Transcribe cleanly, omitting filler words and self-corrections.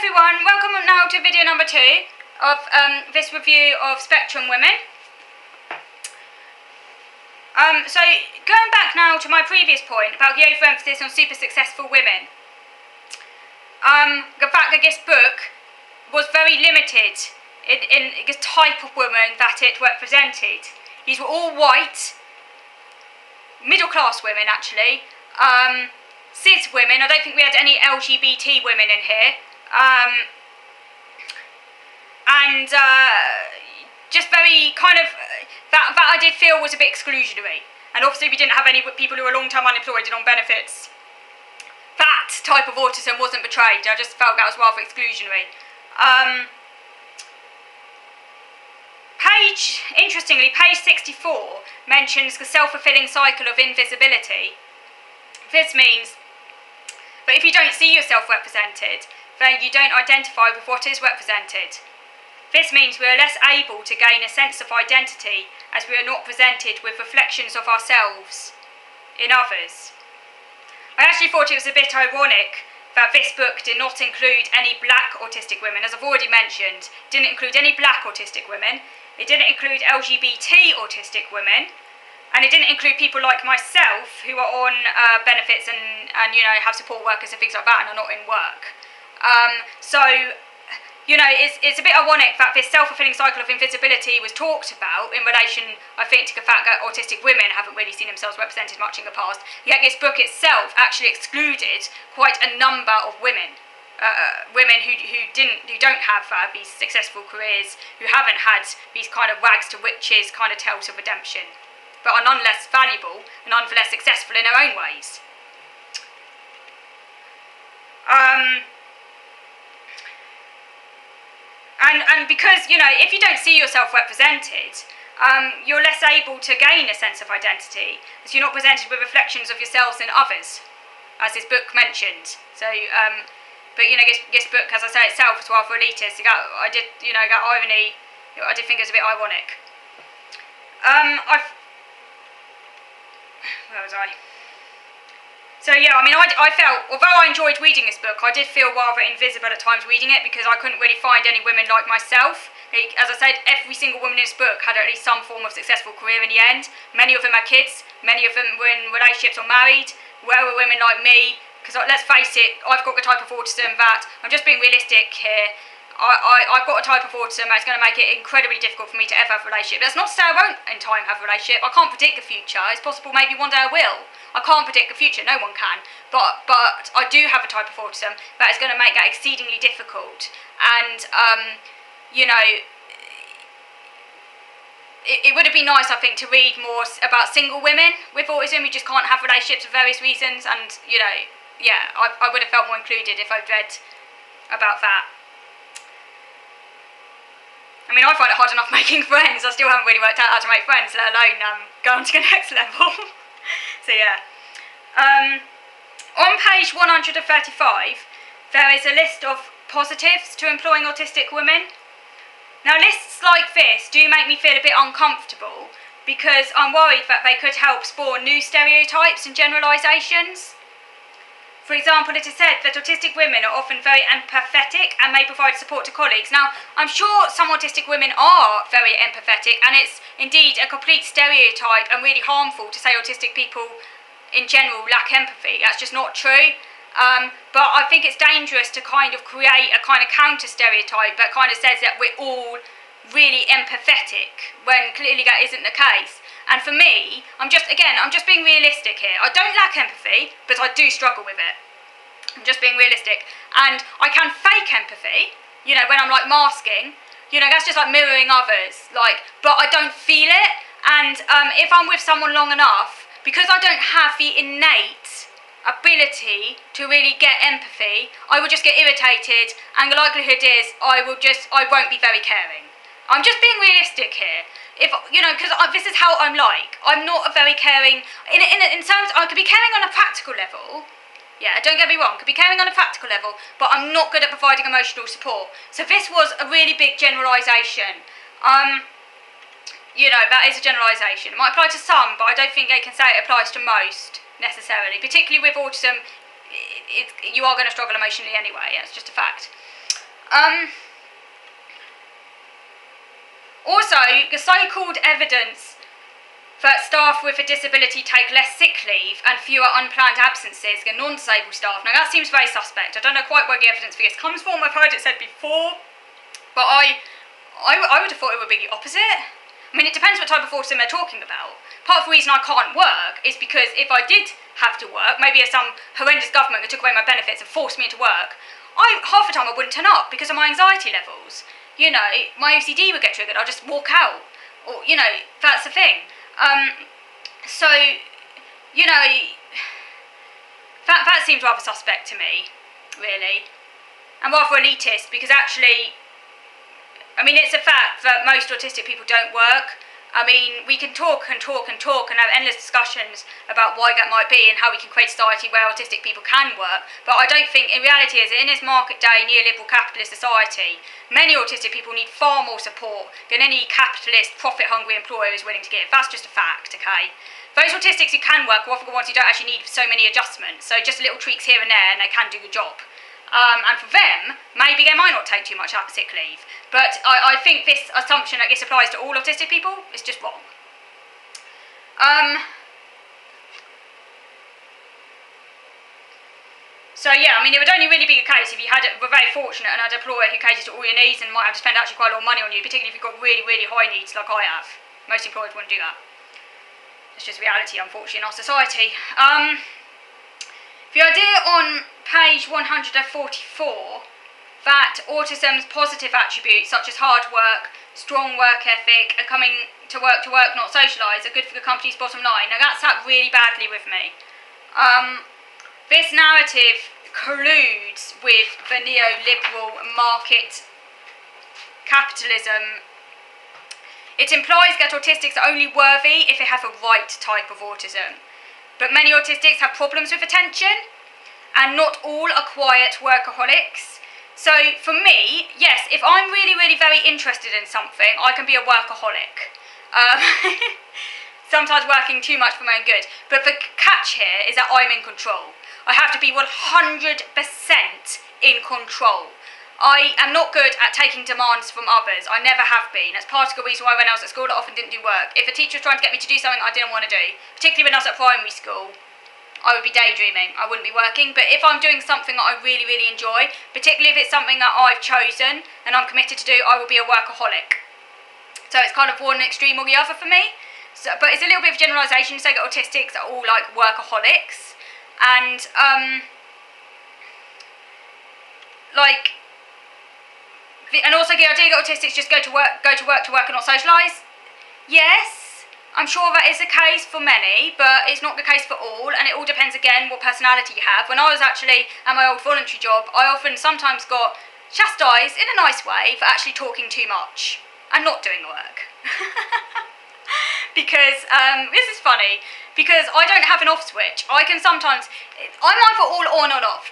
everyone, welcome now to video number 2 of this review of Spectrum Women. So going back now to my previous point about the overemphasis on super successful women. The fact that this book was very limited in the type of woman that it represented. These were all white, middle class women actually, cis women. I don't think we had any LGBT women in here. Just very kind of, that I did feel was a bit exclusionary. And obviously we didn't have any people who were long-term unemployed and on benefits. That type of autism wasn't portrayed. I just felt that was rather exclusionary. Interestingly, page 64 mentions the self-fulfilling cycle of invisibility. This means that if you don't see yourself represented, then you don't identify with what is represented. This means we are less able to gain a sense of identity as we are not presented with reflections of ourselves in others. I actually thought it was a bit ironic that this book did not include any black autistic women. As I've already mentioned, it didn't include any black autistic women, it didn't include LGBT autistic women, and it didn't include people like myself who are on benefits and you know, have support workers and things like that and are not in work. You know, it's a bit ironic that this self-fulfilling cycle of invisibility was talked about in relation, I think, to the fact that autistic women haven't really seen themselves represented much in the past, yet this book itself actually excluded quite a number of women. Women who don't have these successful careers, who haven't had these kind of rags to riches kind of tales of redemption, but are nonetheless valuable and nonetheless successful in their own ways. And because, you know, if you don't see yourself represented, you're less able to gain a sense of identity, as you're not presented with reflections of yourselves in others, as this book mentioned. So, but you know, this book, as I say itself, is rather elitist. I did think it was a bit ironic. Where was I? So yeah, I mean, I felt, although I enjoyed reading this book, I did feel rather invisible at times reading it because I couldn't really find any women like myself. As I said, every single woman in this book had at least some form of successful career in the end. Many of them had kids, many of them were in relationships or married. Where were women like me? Because let's face it, I've got the type of autism that, I'm just being realistic here, I've got a type of autism that's going to make it incredibly difficult for me to ever have a relationship. That's not to say I won't in time have a relationship. I can't predict the future. It's possible maybe one day I will. I can't predict the future, no one can. But I do have a type of autism that is going to make that exceedingly difficult. And, you know, it would have been nice, I think, to read more about single women with autism who just can't have relationships for various reasons. And, you know, yeah, I would have felt more included if I'd read about that. I mean, I find it hard enough making friends. I still haven't really worked out how to make friends, let alone go on to the next level. So yeah. On page 135, there is a list of positives to employing autistic women. Now, lists like this do make me feel a bit uncomfortable because I'm worried that they could help spawn new stereotypes and generalisations. For example, it is said that autistic women are often very empathetic and may provide support to colleagues. Now, I'm sure some autistic women are very empathetic, and it's indeed a complete stereotype and really harmful to say autistic people in general lack empathy. That's just not true. But I think it's dangerous to kind of create a kind of counter-stereotype that kind of says that we're all really empathetic, when clearly that isn't the case. And for me, I'm just being realistic here. I don't lack empathy, but I do struggle with it. I'm just being realistic. And I can fake empathy, you know, when I'm like masking, you know, that's just like mirroring others, like, but I don't feel it. And if I'm with someone long enough, because I don't have the innate ability to really get empathy, I will just get irritated, and the likelihood is I won't be very caring. I'm just being realistic here. If, you know, because this is how I'm like. I'm not a very caring, in terms, I could be caring on a practical level. Yeah, don't get me wrong, could be caring on a practical level, but I'm not good at providing emotional support. So this was a really big generalisation. You know, that is a generalisation. It might apply to some, but I don't think they can say it applies to most, necessarily. Particularly with autism, you are going to struggle emotionally anyway, it's just a fact. Also, the so-called evidence that staff with a disability take less sick leave and fewer unplanned absences than non-disabled staff. Now that seems very suspect. I don't know quite where the evidence for this comes from. I've heard it said before, but I would have thought it would be the opposite. I mean, it depends what type of autism they're talking about. Part of the reason I can't work is because if I did have to work, maybe there's some horrendous government that took away my benefits and forced me into work, half the time I wouldn't turn up because of my anxiety levels. You know, my OCD would get triggered, I'll just walk out. Or, you know, that's the thing. So, you know, that seems rather suspect to me, really. And rather elitist, because actually, I mean, it's a fact that most autistic people don't work. I mean, we can talk and have endless discussions about why that might be and how we can create a society where autistic people can work. But I don't think, in reality, is in this market day, neoliberal capitalist society, many autistic people need far more support than any capitalist, profit-hungry employer is willing to give. That's just a fact, okay? Those autistics who can work are often the ones who don't actually need so many adjustments. So just little tweaks here and there and they can do the job. And for them, maybe they might not take too much sick leave. But I think this assumption that this applies to all autistic people is just wrong. So yeah, I mean, it would only really be the case if you were very fortunate and had an employer who caters to all your needs and might have to spend actually quite a lot of money on you, particularly if you've got really, really high needs like I have. Most employers wouldn't do that. It's just reality, unfortunately, in our society. The idea on page 144 that autism's positive attributes such as hard work, strong work ethic, and coming to work, not socialise, are good for the company's bottom line. Now that sat really badly with me. This narrative colludes with the neoliberal market capitalism. It implies that autistics are only worthy if they have the right type of autism. But many autistics have problems with attention, and not all are quiet workaholics. So for me, yes, if I'm really, really very interested in something, I can be a workaholic. Sometimes working too much for my own good. But the catch here is that I'm in control. I have to be 100% in control. I am not good at taking demands from others. I never have been. That's part of the reason why when I was at school I often didn't do work. If a teacher was trying to get me to do something I didn't want to do, particularly when I was at primary school, I would be daydreaming. I wouldn't be working. But if I'm doing something that I really, really enjoy, particularly if it's something that I've chosen and I'm committed to do, I will be a workaholic. So it's kind of one extreme or the other for me. So, but it's a little bit of a generalisation to say that autistics are all like workaholics. And, and also the idea that autistics just go to work and not socialise. Yes, I'm sure that is the case for many, but it's not the case for all, and it all depends again what personality you have. When I was actually at my old voluntary job, I sometimes got chastised in a nice way for actually talking too much and not doing the work. Because, this is funny, because I don't have an off switch. I'm either all on or off.